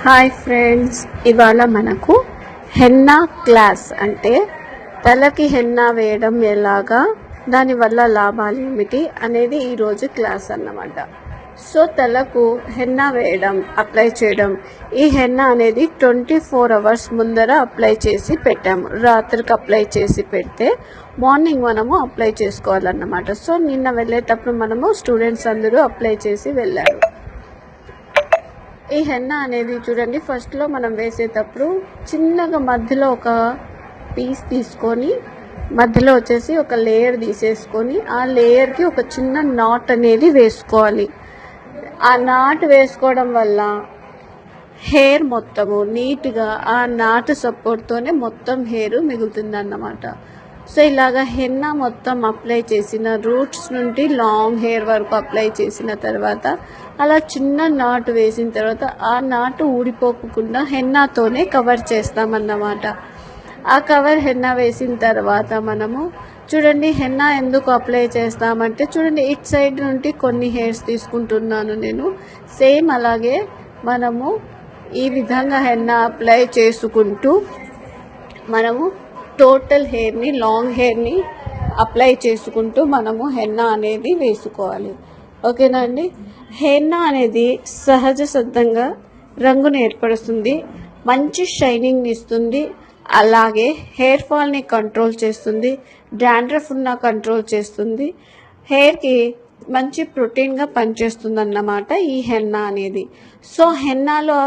Hi friends, ఇవాళ మనకు henna class అంటే తలకి హెన్నా వేయడం ఎలాగా, దానివల్ల లాభాలు ఏమిటి అనేది ఈరోజు క్లాస్ అన్నమాట. సో తలకు హెన్నా వేయడం, అప్లై చేయడం, ఈ హెన్నా అనేది 24 hours ముందర అప్లై చేసి పెట్టాము. రాత్రికి అప్లై చేసి పెడితే మార్నింగ్ మనము అప్లై చేసుకోవాలన్నమాట. సో నిన్న వెళ్ళేటప్పుడు మనము స్టూడెంట్స్ అందరూ అప్లై చేసి వెళ్ళారు. ఈ హెన్నా అనేది చూడండి, ఫస్ట్లో మనం వేసేటప్పుడు చిన్నగా మధ్యలో ఒక పీస్ తీసుకొని మధ్యలో వచ్చేసి ఒక లేయర్ తీసేసుకొని ఆ లేయర్కి ఒక చిన్న నాట్ అనేది వేసుకోవాలి. ఆ నాట్ వేసుకోవడం వల్ల హెయిర్ మొత్తము నీట్గా ఆ నాటు సపోర్ట్తోనే మొత్తం హెయిర్ మిగులుతుంది అన్నమాట. సో ఇలాగా హెన్నా మొత్తం అప్లై చేసిన రూట్స్ నుండి లాంగ్ హెయిర్ వరకు అప్లై చేసిన తర్వాత అలా చిన్న నాటు వేసిన తర్వాత ఆ నాటు ఊడిపోకుండా హెన్నాతోనే కవర్ చేస్తామన్నమాట. ఆ కవర్ హెన్నా వేసిన తర్వాత మనము చూడండి, హెన్నా ఎందుకు అప్లై చేస్తామంటే చూడండి, ఇట్ సైడ్ నుండి కొన్ని హెయిర్స్ తీసుకుంటున్నాను నేను. సేమ్ అలాగే మనము ఈ విధంగా హెన్నా అప్లై చేసుకుంటూ మనము టోటల్ హెయిర్ని, లాంగ్ హెయిర్ని అప్లై చేసుకుంటూ మనము హెన్నా అనేది వేసుకోవాలి. ఓకేనా అండి. హెన్నా అనేది సహజ సిద్ధంగా రంగును ఏర్పరుస్తుంది, మంచి షైనింగ్ ఇస్తుంది, అలాగే హెయిర్ ఫాల్ని కంట్రోల్ చేస్తుంది, డాండ్రఫ్ ఉన్న కంట్రోల్ చేస్తుంది, హెయిర్కి మంచి ప్రోటీన్గా పనిచేస్తుంది అన్నమాట ఈ హెన్నా అనేది. సో హెన్నాలో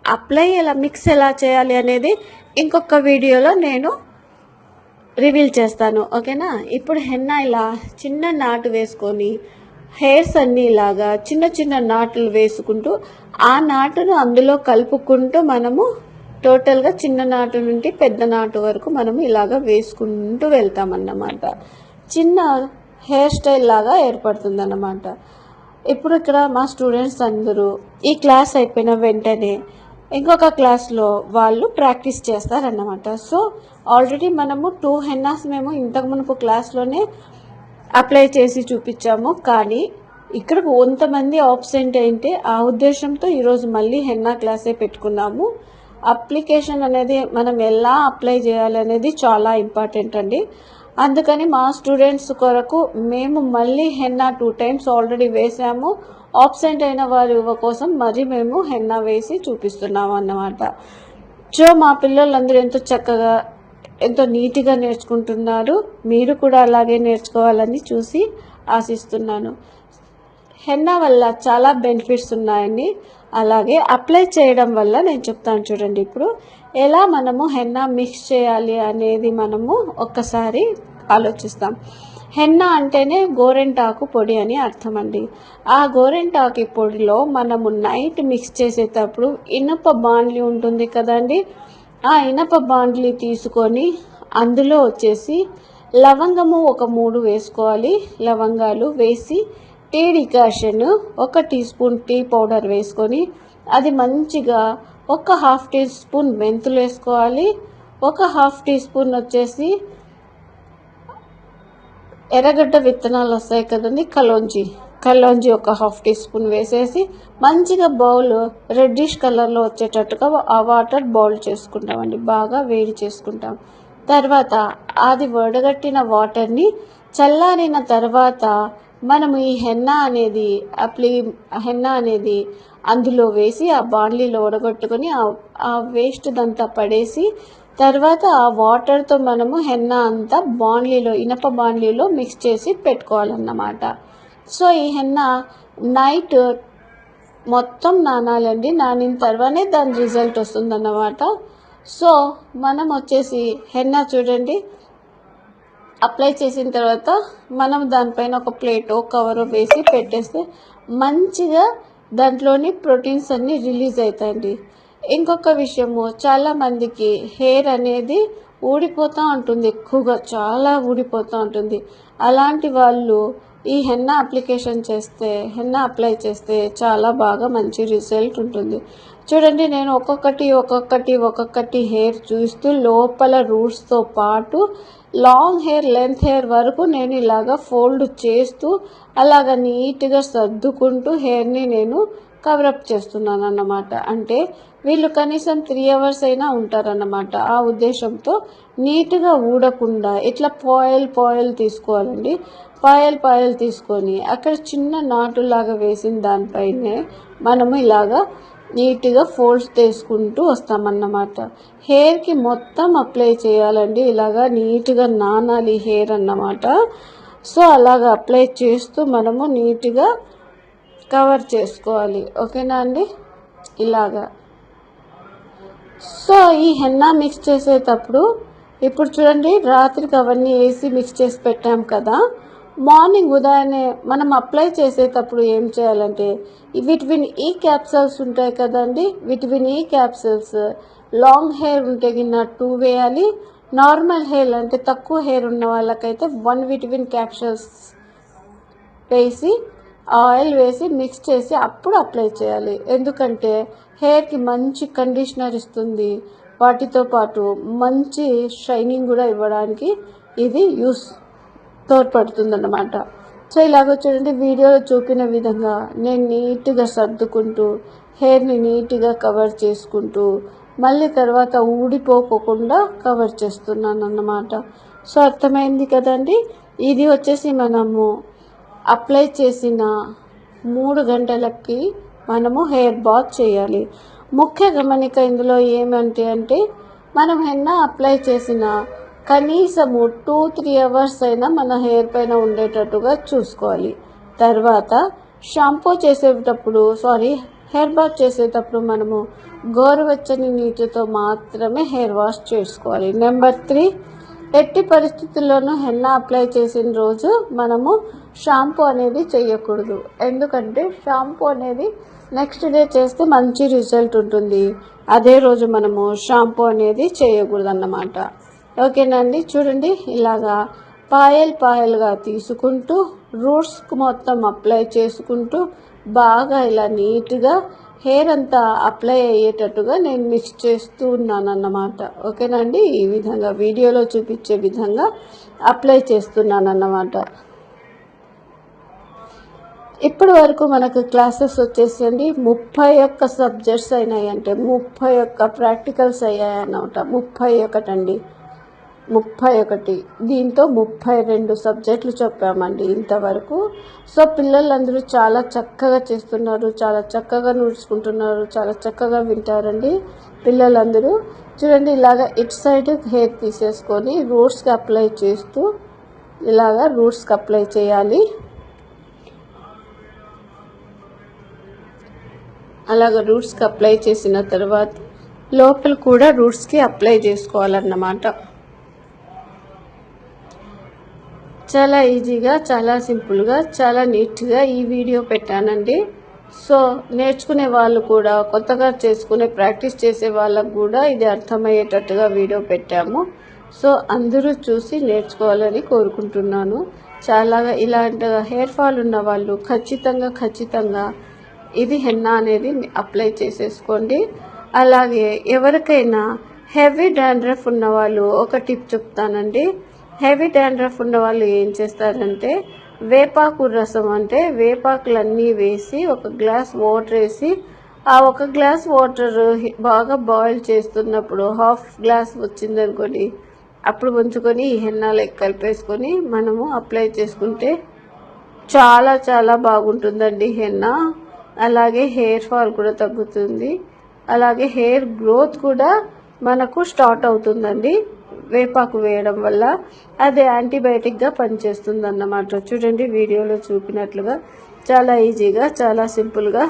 అప్లై మిక్స్ ఎలా చేయాలి అనేది ఇంకొక వీడియోలో నేను రివీల్ చేస్తాను. ఓకేనా. ఇప్పుడు హెన్నా ఇలా చిన్న నాటు వేసుకొని హెయిర్స్ అన్నీ ఇలాగా చిన్న చిన్న నాట్లు వేసుకుంటూ ఆ నాటును అందులో కలుపుకుంటూ మనము టోటల్గా చిన్న నాటు నుండి పెద్ద నాటు వరకు మనము ఇలాగ వేసుకుంటూ వెళ్తామన్నమాట. చిన్న హెయిర్ స్టైల్ లాగా ఏర్పడుతుంది అన్నమాట. ఇప్పుడు ఇక్కడ మా స్టూడెంట్స్ అందరూ ఈ క్లాస్ అయిపోయిన వెంటనే ఇంకొక క్లాస్లో వాళ్ళు ప్రాక్టీస్ చేస్తారన్నమాట. సో ఆల్రెడీ మనము 2 హెన్నాస్ మేము ఇంతకు మునుపు క్లాస్లోనే అప్లై చేసి చూపించాము. కానీ ఇక్కడ కొంతమంది ఆబ్సెంట్ అయితే ఆ ఉద్దేశంతో ఈరోజు మళ్ళీ హెన్నా క్లాసే పెట్టుకున్నాము. అప్లికేషన్ అనేది మనం ఎలా అప్లై చేయాలనేది చాలా ఇంపార్టెంట్ అండి. అందుకని మా స్టూడెంట్స్ కొరకు మేము మళ్ళీ హెన్నా 2 times ఆల్రెడీ వేసాము. ఆబ్సెంట్ అయిన వారి కోసం మరి మేము హెన్నా వేసి చూపిస్తున్నాము అన్నమాట. సో మా పిల్లలందరూ ఎంతో చక్కగా ఎంతో నీట్గా నేర్చుకుంటున్నారు. మీరు కూడా అలాగే నేర్చుకోవాలని చూసి ఆశిస్తున్నాను. హెన్నా వల్ల చాలా బెనిఫిట్స్ ఉన్నాయండి. అలాగే అప్లై చేయడం వల్ల నేను చెప్తాను చూడండి. ఇప్పుడు ఎలా మనము హెన్నా మిక్స్ చేయాలి అనేది మనము ఒక్కసారి ఆలోచిస్తాం. హెన్నా అంటేనే గోరెంటాకు పొడి అని అర్థం అండి. ఆ గోరెంటాకు పొడిలో మనము నైట్ మిక్స్ చేసేటప్పుడు ఇనుప బాండ్లీ ఉంటుంది కదండి, ఆ ఇనప బాండ్లీ తీసుకొని అందులో వచ్చేసి లవంగము ఒక 3 వేసుకోవాలి. లవంగాలు వేసి tea decoction 1 teaspoon tea powder వేసుకొని అది మంచిగా ఒక 1/2 teaspoon మెంతులు వేసుకోవాలి. ఒక 1/2 teaspoon వచ్చేసి ఎర్రగడ్డ విత్తనాలు వస్తాయి కదండి, కలోంజీ ఒక 1/2 teaspoon వేసేసి మంచిగా బౌల్ రెడ్డిష్ కలర్లో వచ్చేటట్టుగా ఆ వాటర్ బౌల్ చేసుకుంటామండి. బాగా వేడి చేసుకుంటాం. తర్వాత అది వడగట్టిన వాటర్ని చల్లారిన తర్వాత మనము ఈ హెన్నా అనేది అందులో వేసి ఆ బాండ్లీలో వడగొట్టుకొని ఆ వేస్ట్ దంతా పడేసి తర్వాత ఆ వాటర్తో మనము హెన్నా అంతా ఇనప బాండ్లీలో మిక్స్ చేసి పెట్టుకోవాలన్నమాట. సో ఈ హెన్నా నైట్ మొత్తం నానాలండి. నానిన తర్వాతనే దాని రిజల్ట్ వస్తుందన్నమాట. సో మనం వచ్చేసి హెన్నా చూడండి అప్లై చేసిన తర్వాత మనం దానిపైన ఒక ప్లేట్ కవర్ వేసి పెట్టేస్తే మంచిగా దాంట్లోని ప్రోటీన్స్ అన్నీ రిలీజ్ అవుతాయండి. ఇంకొక విషయము, చాలామందికి హెయిర్ అనేది ఊడిపోతూ ఉంటుంది, ఎక్కువగా చాలా ఊడిపోతూ ఉంటుంది. అలాంటి వాళ్ళు ఈ హెన్నా అప్లై చేస్తే చాలా బాగా మంచి రిజల్ట్ ఉంటుంది. చూడండి, నేను ఒక్కొక్కటి హెయిర్ చూస్తూ లోపల రూట్స్తో పాటు లాంగ్ హెయిర్, లెంత్ హెయిర్ వరకు నేను ఇలాగా ఫోల్డ్ చేస్తూ అలాగ నీట్గా సర్దుకుంటూ హెయిర్ని నేను కవరప్ చేస్తున్నాను అన్నమాట. అంటే వీళ్ళు కనీసం 3 hours అయినా ఉంటారన్నమాట. ఆ ఉద్దేశంతో నీట్గా ఊడకుండా ఇట్లా పాయిల్ తీసుకోవాలండి. పాయలు తీసుకొని అక్కడ చిన్న నాటులాగా వేసిన దానిపైనే మనము ఇలాగా నీట్గా ఫోల్డ్స్ తీసుకుంటూ వస్తామన్నమాట. హెయిర్కి మొత్తం అప్లై చేయాలండి. ఇలాగా నీట్గా నానాలి హెయిర్ అన్నమాట. సో అలాగా అప్లై చేస్తూ మనము నీట్గా కవర్ చేసుకోవాలి. ఓకేనా అండి? ఇలాగా. సో ఈ హెన్నా మిక్స్ చేసేటప్పుడు ఇప్పుడు చూడండి, రాత్రికి అవన్నీ వేసి మిక్స్ చేసి పెట్టాం కదా. మార్నింగ్ ఉదయాన్నే మనం అప్లై చేసేటప్పుడు ఏం చేయాలంటే విటమిన్ ఈ క్యాప్సూల్స్ ఉంటాయి కదండి. Vitamin E capsules long hair ఉంటే గిన్న 2 వేయాలి. నార్మల్ హెయిర్ అంటే తక్కువ హెయిర్ ఉన్న వాళ్ళకైతే 1 విటమిన్ క్యాప్సూల్స్ వేసి ఆయిల్ వేసి మిక్స్ చేసి అప్పుడు అప్లై చేయాలి. ఎందుకంటే హెయిర్కి మంచి కండిషనర్ ఇస్తుంది. వాటితో పాటు మంచి షైనింగ్ కూడా ఇవ్వడానికి ఇది తోడ్పడుతుందన్నమాట. సో ఇలాగ చూడండి, వీడియోలో చూపిన విధంగా నేను నీట్గా సర్దుకుంటూ హెయిర్ని నీట్గా కవర్ చేసుకుంటూ మళ్ళీ తర్వాత ఊడిపోకుండా కవర్ చేస్తున్నాను అన్నమాట. సో అర్థమైంది కదండి. ఇది వచ్చేసి మనము అప్లై చేసిన 3 గంటలకి మనము హెయిర్ బాత్ చేయాలి. ముఖ్య గమనిక ఇందులో ఏమంటే మనం హెన్నా అప్లై చేసిన కనీసము 2-3 hours అయినా మన హెయిర్ పైన ఉండేటట్టుగా చూసుకోవాలి. తర్వాత షాంపూ చేసేటప్పుడు హెయిర్ బాత్ చేసేటప్పుడు మనము గోరువెచ్చని నీటితో మాత్రమే హెయిర్ వాష్ చేసుకోవాలి. నెంబర్ 3, ఎట్టి పరిస్థితుల్లోనూ హెన్నా అప్లై చేసిన రోజు మనము షాంపూ అనేది చేయకూడదు. ఎందుకంటే షాంపూ అనేది నెక్స్ట్ డే చేస్తే మంచి రిజల్ట్ ఉంటుంది. అదే రోజు మనము షాంపూ అనేది చేయకూడదు అన్నమాట. ఓకేనండి. చూడండి, ఇలాగా పాయలుగా తీసుకుంటూ రూట్స్కి మొత్తం అప్లై చేసుకుంటూ బాగా ఇలా నీట్గా హెయిర్ అంతా అప్లై అయ్యేటట్టుగా నేను మిక్స్ చేస్తూ ఉన్నాను అన్నమాట. ఓకేనండి. ఈ విధంగా వీడియోలో చూపించే విధంగా అప్లై చేస్తున్నాను అన్నమాట. ఇప్పటి వరకు మనకు క్లాసెస్ వచ్చేసండి 31 సబ్జెక్ట్స్ అయినాయి. అంటే 31 ప్రాక్టికల్స్ అయ్యాయి అన్నమాట. 31 అండి, 31. దీంతో 32 సబ్జెక్టులు చెప్పామండి ఇంతవరకు. సో పిల్లలందరూ చాలా చక్కగా చేస్తున్నారు, చాలా చక్కగా నేర్చుకుంటున్నారు, చాలా చక్కగా వింటారండి పిల్లలందరూ. చూడండి, ఇలాగా ఇటు సైడ్ హెయిర్ తీసేసుకొని రూట్స్కి అప్లై చేస్తూ ఇలాగా రూట్స్కి అప్లై చేయాలి. అలాగ రూట్స్కి అప్లై చేసిన తర్వాత లోపల కూడా రూట్స్కి అప్లై చేసుకోవాలన్నమాట. చాలా ఈజీగా, చాలా సింపుల్గా, చాలా నీట్గా ఈ వీడియో పెట్టానండి. సో నేర్చుకునే వాళ్ళు కూడా, కొత్తగా ప్రాక్టీస్ చేసే వాళ్ళకు కూడా ఇది అర్థమయ్యేటట్టుగా వీడియో పెట్టాము. సో అందరూ చూసి నేర్చుకోవాలని కోరుకుంటున్నాను. చాలా ఇలాంటి హెయిర్ ఫాల్ ఉన్న వాళ్ళు ఖచ్చితంగా ఇది హెన్నా అనేది అప్లై చేసేసుకోండి. అలాగే ఎవరికైనా హెవీ డాండ్రఫ్ ఉన్న వాళ్ళు ఒక టిప్ చెప్తానండి. హెవీ డాండ్రఫ్ ఉన్న వాళ్ళు ఏం చేస్తారంటే వేపాకు రసం, అంటే వేపాకులన్నీ వేసి 1 గ్లాస్ వాటర్ వేసి ఆ 1 గ్లాస్ వాటర్ బాగా బాయిల్ చేస్తున్నప్పుడు 1/2 గ్లాస్ వచ్చిందనుకోండి, అప్పుడు ఉంచుకొని ఈ హెన్నాలో కలిపేసుకొని మనము అప్లై చేసుకుంటే చాలా బాగుంటుందండి హెన్నా. అలాగే హెయిర్ ఫాల్ కూడా తగ్గుతుంది. అలాగే హెయిర్ గ్రోత్ కూడా మనకు స్టార్ట్ అవుతుందండి వేపాకు వేయడం వల్ల. అది యాంటీబయాటిక్గా పనిచేస్తుంది అన్నమాట. చూడండి, వీడియోలో చూపినట్లుగా చాలా ఈజీగా, చాలా సింపుల్గా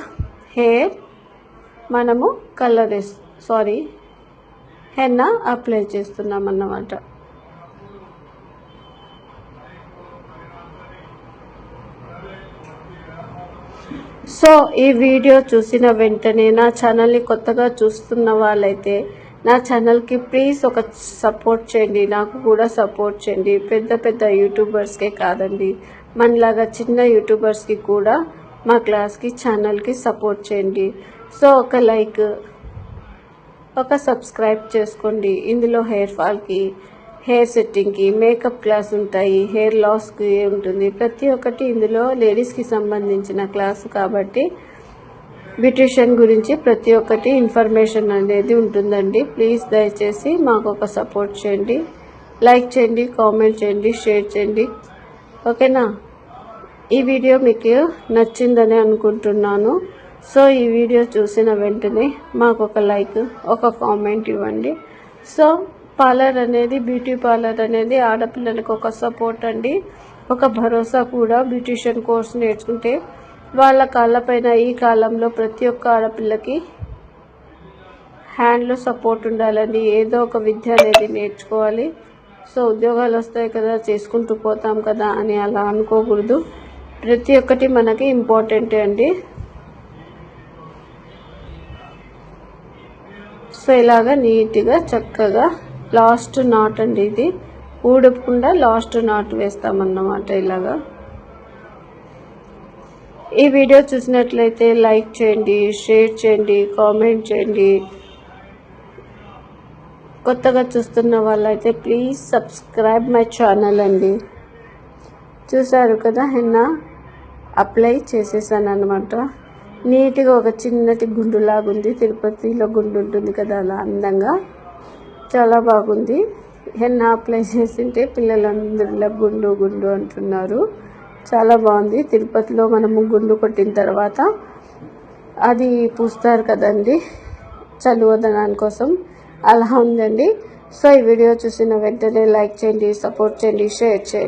హెయిర్ మనము హెన్నా అప్లై చేస్తున్నాం అన్నమాట. సో ఈ వీడియో చూసిన వెంటనే నా ఛానల్ని కొత్తగా చూస్తున్న వాళ్ళైతే నా ఛానల్కి ప్లీజ్ ఒక సపోర్ట్ చేయండి, నాకు కూడా సపోర్ట్ చేయండి. పెద్ద యూట్యూబర్స్కే కాదండి, మనలాగా చిన్న యూట్యూబర్స్కి కూడా మా క్లాస్కి, ఛానల్కి సపోర్ట్ చేయండి. సో ఒక లైక్, ఒక సబ్స్క్రైబ్ చేసుకోండి. ఇందులో హెయిర్ ఫాల్కి, హెయిర్ సెట్టింగ్కి, మేకప్ క్లాస్ ఉంటాయి, హెయిర్ లాస్కి ఉంటుంది. ప్రతి ఒక్కటి ఇందులో లేడీస్కి సంబంధించిన క్లాసు కాబట్టి బ్యూటిషియన్ గురించి ప్రతి ఒక్కటి ఇన్ఫర్మేషన్ అనేది ఉంటుందండి. ప్లీజ్ దయచేసి మాకు ఒక సపోర్ట్ చేయండి, లైక్ చేయండి, కామెంట్ చేయండి, షేర్ చేయండి. ఓకేనా? ఈ వీడియో మీకు నచ్చిందని అనుకుంటున్నాను. సో ఈ వీడియో చూసిన వెంటనే మాకు ఒక లైక్, ఒక కామెంట్ ఇవ్వండి. సో పార్లర్ అనేది, బ్యూటీ పార్లర్ అనేది ఆడపిల్లలకు ఒక సపోర్ట్ అండి, ఒక భరోసా కూడా. బ్యూటిషియన్ కోర్స్ నేర్చుకుంటే వాళ్ళ కాళ్ళపైన ఈ కాలంలో ప్రతి ఒక్క ఆడపిల్లకి హ్యాండ్లో సపోర్ట్ ఉండాలండి. ఏదో ఒక విద్య అనేది నేర్చుకోవాలి. సో ఉద్యోగాలు వస్తాయి కదా, చేసుకుంటూ పోతాం కదా అని అలా అనుకోకూడదు. ప్రతి ఒక్కటి మనకి ఇంపార్టెంటే అండి. సో ఇలాగా నీట్గా చక్కగా లాస్ట్ నాట్ అండి, ఇది ఊడకుండా లాస్ట్ నాట్ వేస్తామన్నమాట. ఇలాగా ఈ వీడియో చూసినట్లయితే లైక్ చేయండి, షేర్ చేయండి, కామెంట్ చేయండి. కొత్తగా చూస్తున్న వాళ్ళైతే ప్లీజ్ సబ్స్క్రైబ్ మై ఛానల్ అండి. చూసారు కదా, హెన్నా అప్లై చేసేసాను అనమాట. నీట్గా ఒక చిన్నటి గుండులాగుంది. తిరుపతిలో గుండు ఉంటుంది కదా, అలా అందంగా చాలా బాగుంది. హెన్నా అప్లై చేసింటే పిల్లలందరూ ఇలా గుండు గుండు అంటున్నారు. చాలా బాగుంది. తిరుపతిలో మనము గుండు కొట్టిన తర్వాత అది పూస్తారు కదండి, చలువదనాని కోసం, అలా ఉందండి. సో ఈ వీడియో చూసిన వెంటనే లైక్ చేయండి, సపోర్ట్ చేయండి, షేర్ చేయండి.